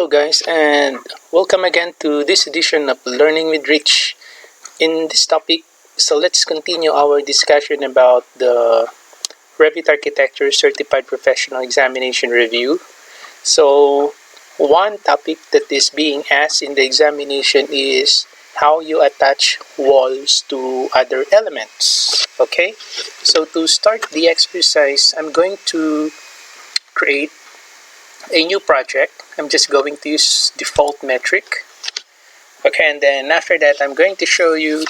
Hello guys, and welcome again to this edition of Learning with Rich. In this topic, let's continue our discussion about the Revit Architecture Certified Professional Examination Review. So one topic that is being asked in the examination is how you attach walls to other elements. Okay, so to start the exercise, I'm going to create a new project. I'm just going to use default metric. Okay, and then after that, I'm going to show you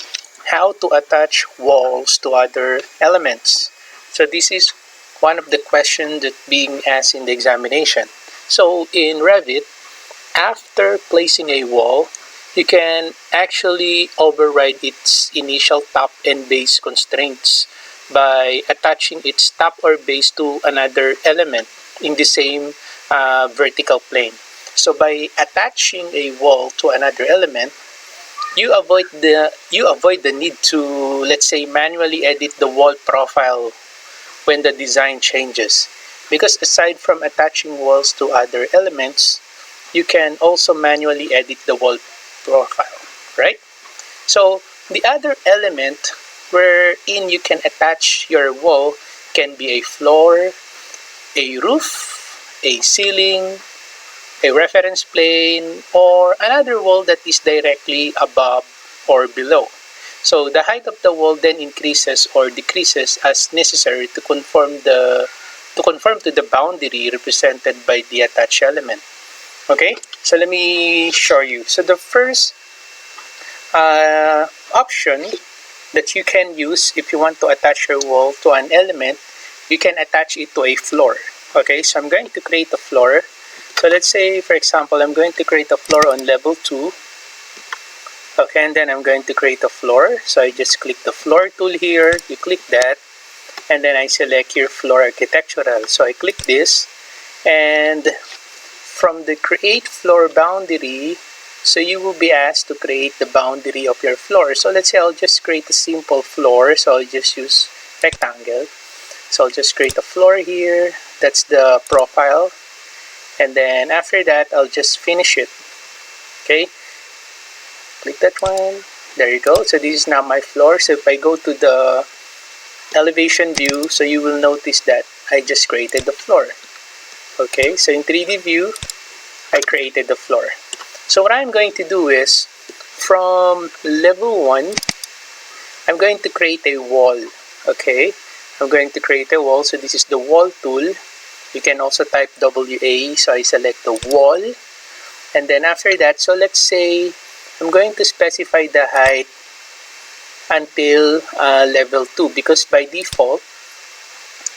how to attach walls to other elements. So this is one of the questions that being asked in the examination. So in Revit, after placing a wall, you can actually override its initial top and base constraints by attaching its top or base to another element in the same vertical plane. So by attaching a wall to another element, you avoid the need to, let's say, manually edit the wall profile when the design changes. Because aside from attaching walls to other elements, you can also manually edit the wall profile, right? So the other element wherein you can attach your wall can be a floor, a roof, a ceiling, a reference plane, or another wall that is directly above or below. So the height of the wall then increases or decreases as necessary to conform to the boundary represented by the attached element. Okay, so let me show you. So the first option that you can use if you want to attach your wall to an element, you can attach it to a floor. Okay, so I'm going to create a floor. So let's say, for example, I'm going to create a floor on level 2. Okay, and then I'm going to create a floor. So I just click the floor tool here. You click that, and then I select your floor architectural. So I click this, and from the create floor boundary, so you will be asked to create the boundary of your floor. So let's say I'll just create a simple floor. So I'll just use rectangle. So I'll just create a floor here. That's the profile. And then after that, I'll just finish it. Okay, click that one. There you go. So this is now my floor. So if I go to the elevation view, so you will notice that I just created the floor. Okay, so in 3D view, I created the floor. So what I'm going to do is, from level 1, I'm going to create a wall. Okay, I'm going to create a wall. So this is the wall tool. You can also type WA. So I select the wall. And then after that, so let's say I'm going to specify the height until level 2. Because by default,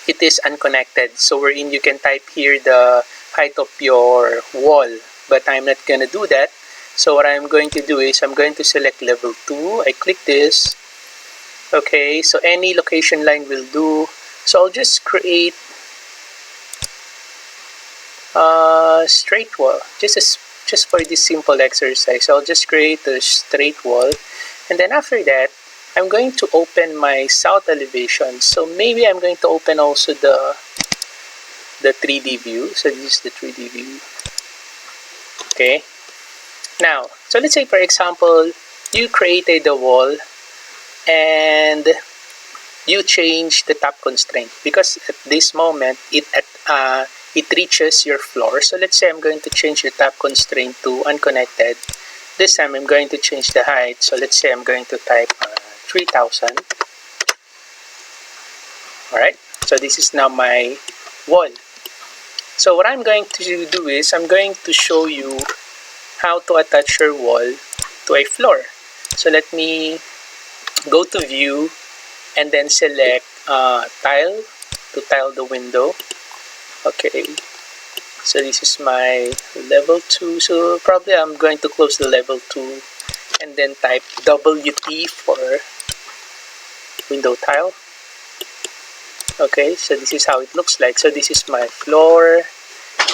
it is unconnected. So wherein you can type here the height of your wall. But I'm not going to do that. So what I'm going to do is I'm going to select level 2. I click this. Okay, so any location line will do. So I'll just create straight wall just for this simple exercise. So I'll just create a straight wall, and then after that I'm going to open my south elevation. So maybe I'm going to open also the 3D view. So this is the 3D view. Okay, now so let's say, for example, you created the wall and you change the top constraint because at this moment it reaches your floor. So let's say I'm going to change the top constraint to unconnected. This time I'm going to change the height. So let's say I'm going to type 3000. Alright, so this is now my wall. So what I'm going to do is I'm going to show you how to attach your wall to a floor. So let me go to view and then select tile to tile the window. Okay, so this is my level 2. So probably I'm going to close the level 2 and then type WT for window tile. Okay, so this is how it looks like. So this is my floor.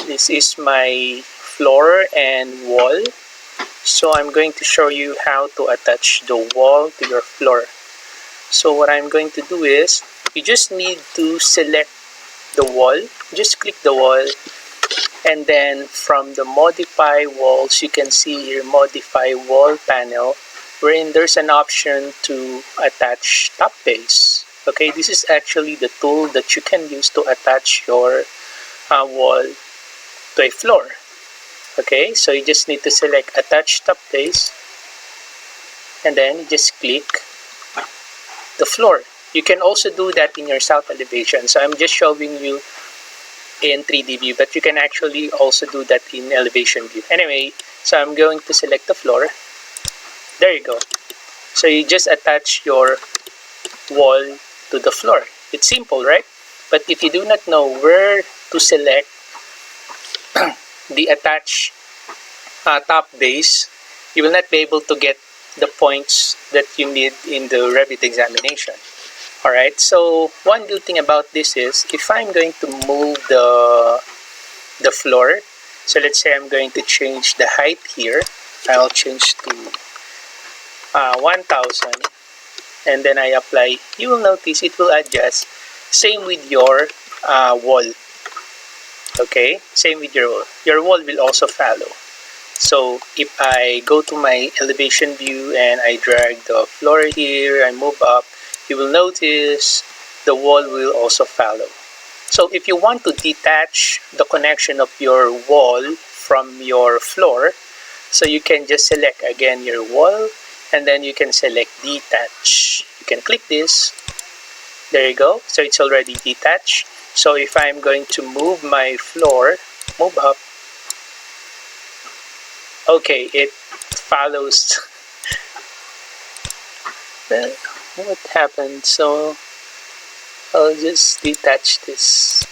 This is my floor and wall. So I'm going to show you how to attach the wall to your floor. So what I'm going to do is you just need to select the wall. Just click the wall And then from the modify walls, you can see here modify wall panel, wherein there's an option to attach top base. Okay, this is actually the tool that you can use to attach your wall to a floor. Okay, so you just need to select attach top base, and then you just click the floor. You can also do that in your south elevation. So I'm just showing you in 3D view, but you can actually also do that in elevation view. Anyway, so I'm going to select the floor. There you go. So you just attach your wall to the floor. It's simple, right? But if you do not know where to select the attached top base, you will not be able to get the points that you need in the Revit examination. Alright, so one good thing about this is if I'm going to move the floor, so let's say I'm going to change the height here, I'll change to 1000, and then I apply, you will notice it will adjust. Same with your wall. Okay, same with your wall. Your wall will also follow. So if I go to my elevation view and I drag the floor here, I move up, you will notice the wall will also follow. So if you want to detach the connection of your wall from your floor, so you can just select again your wall, and then you can select detach. You can click this. There you go. So it's already detached. So if I'm going to move my floor, move up, okay, it follows. What happened? So I'll just detach this.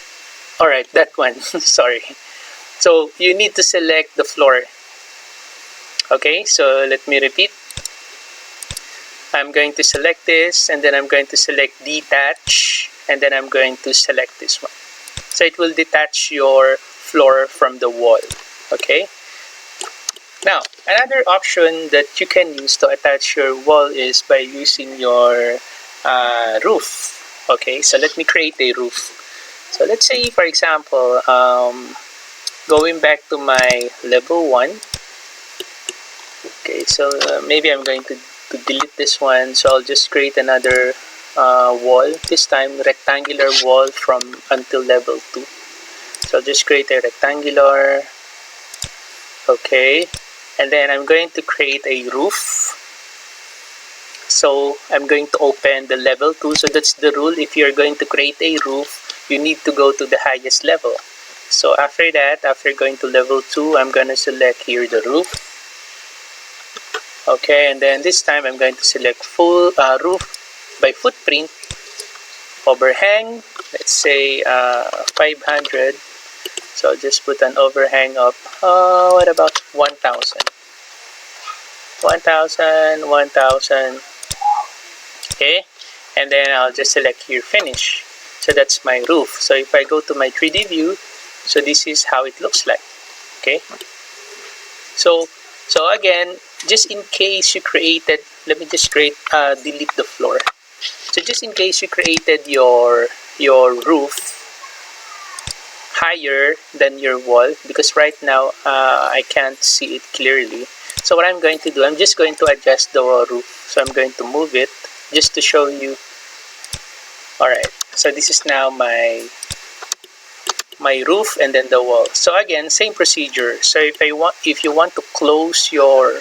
Alright, that one. Sorry. So you need to select the floor. Okay, so let me repeat. I'm going to select this, and then I'm going to select detach, and then I'm going to select this one. So it will detach your floor from the wall. Okay. Now, another option that you can use to attach your wall is by using your roof. Okay, so let me create a roof. So let's say, for example, going back to my level 1. Okay, so maybe I'm going to delete this one. So I'll just create another wall. This time, rectangular wall from until level 2. So I'll just create a rectangular. Okay. And then I'm going to create a roof. So I'm going to open the level 2. So that's the rule. If you're going to create a roof, you need to go to the highest level. So after that, after going to level 2, I'm going to select here the roof. Okay, and then this time I'm going to select full roof by footprint, overhang, let's say 500. So I'll just put an overhang of, what about 1000? 1000, 1000. Okay, and then I'll just select here finish. So that's my roof. So if I go to my 3D view, so this is how it looks like. Okay, so again, just in case you created, let me just delete the floor. So just in case you created your roof higher than your wall, because right now I can't see it clearly. So what I'm going to do, I'm just going to adjust the roof. So I'm going to move it just to show you. Alright, so this is now my roof and then the wall. So again, same procedure. So if you want to close your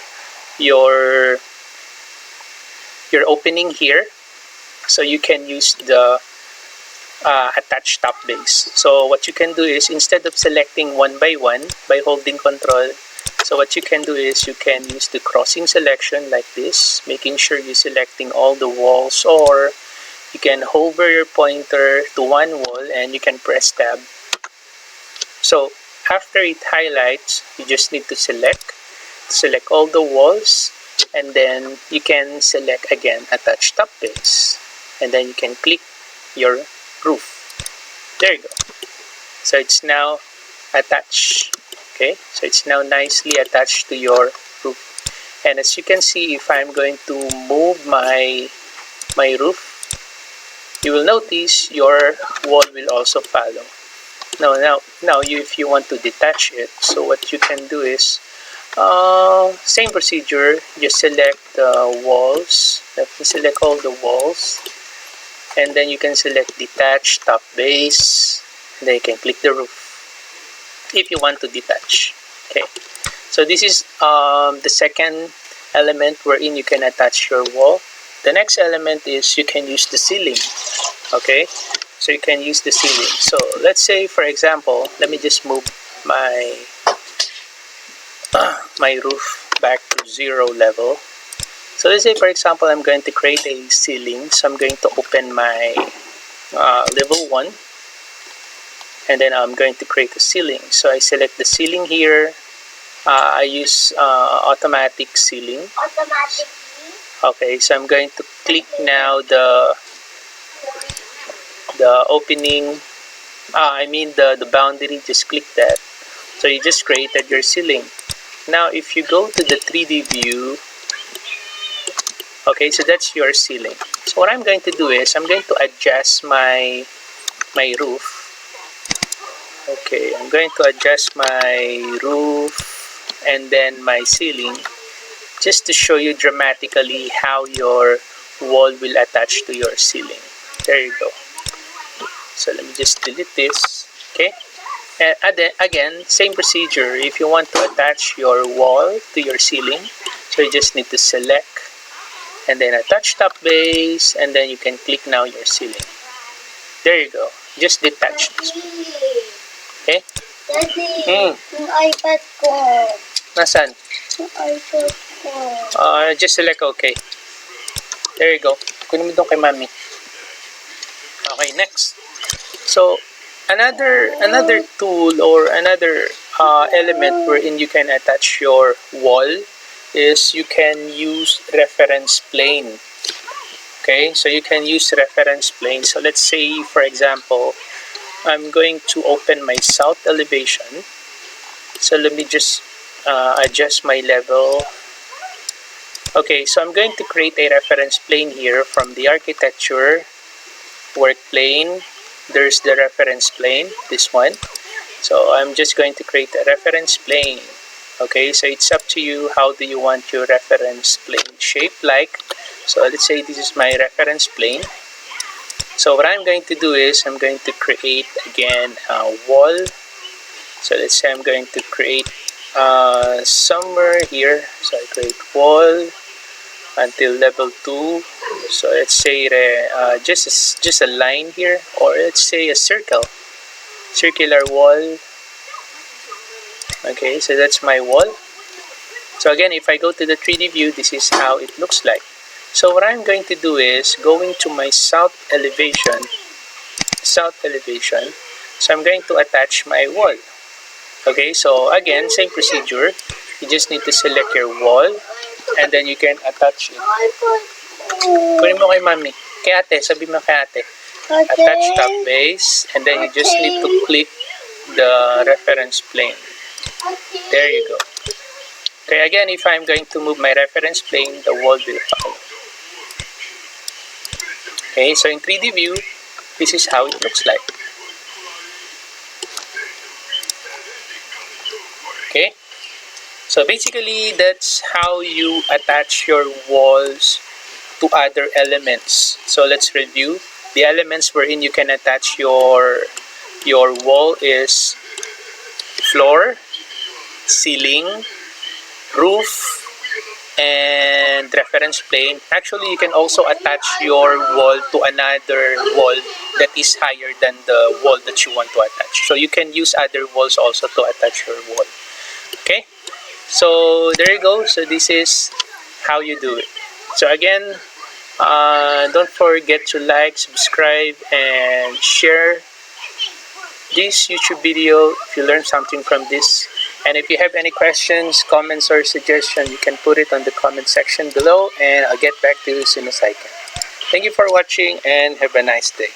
opening here, so you can use the attach top base. So what you can do is, instead of selecting one by holding control, so what you can do is you can use the crossing selection like this, making sure you're selecting all the walls, or you can hover your pointer to one wall and you can press tab. So after it highlights, you just need to select all the walls, and then you can select again attach top base, and then you can click your roof. There you go. So it's now attached. Okay, so it's now nicely attached to your roof. And as you can see, if I'm going to move my roof, you will notice your wall will also follow. Now if you want to detach it, so what you can do is same procedure. Just select the walls. Let me select all the walls, and then you can select detach top base. And then you can click the roof if you want to detach. Okay, so this is the second element wherein you can attach your wall. The next element is you can use the ceiling. Okay, so you can use the ceiling. So let's say, for example, let me just move my my roof back to 0 level. So let's say, for example, I'm going to create a ceiling. So I'm going to open my level 1, and then I'm going to create a ceiling. So I select the ceiling here. I use automatic ceiling. Automatically? Okay, so I'm going to click now the opening, the boundary. Just click that. So you just created your ceiling. Now if you go to the 3D view, okay, so that's your ceiling. So what I'm going to do is I'm going to adjust my roof. Okay, I'm going to adjust my roof and then my ceiling, just to show you dramatically how your wall will attach to your ceiling. There you go. So let me just delete this. Okay, and again, same procedure. If you want to attach your wall to your ceiling, so you just need to select and then attach top base, and then you can click now your ceiling. There you go. Just detach this. Okay? Daddy, yung iPad ko. Nasaan? Yung iPad ko. Just select OK. There you go. Kunin mo doon kay mami. Okay, next. So another tool or another element wherein you can attach your wall is you can use reference plane. Okay, so you can use reference plane. So let's say, for example, I'm going to open my south elevation. So let me just adjust my level. Okay, so I'm going to create a reference plane here from the architecture work plane. There's the reference plane, this one. So I'm just going to create a reference plane. Okay, so it's up to you. How do you want your reference plane shape like? So let's say this is my reference plane. So what I'm going to do is I'm going to create again a wall. So let's say I'm going to create somewhere here. So I create wall until level 2. So let's say just a line here, or let's say a circular wall. Okay, so that's my wall. So again, if I go to the 3D view, this is how it looks like. So what I'm going to do is going to my south elevation. So I'm going to attach my wall. Okay, so again, same procedure. You just need to select your wall, and then you can attach it. Kunin mo kay mami. Kay ate, sabi mo kay ate. Attach top base, and then you just need to click the reference plane. There you go. Okay, again, if I'm going to move my reference plane, the wall will follow. Okay, so in 3D view, this is how it looks like. Okay, so basically that's how you attach your walls to other elements. So let's review. The elements wherein you can attach your wall is floor, ceiling, roof, and reference plane. Actually, you can also attach your wall to another wall that is higher than the wall that you want to attach. So you can use other walls also to attach your wall. Okay, so there you go. So this is how you do it. So again, don't forget to like, subscribe, and share this YouTube video if you learned something from this. And if you have any questions, comments, or suggestions, you can put it on the comment section below, and I'll get back to you as soon as I can. Thank you for watching, and have a nice day.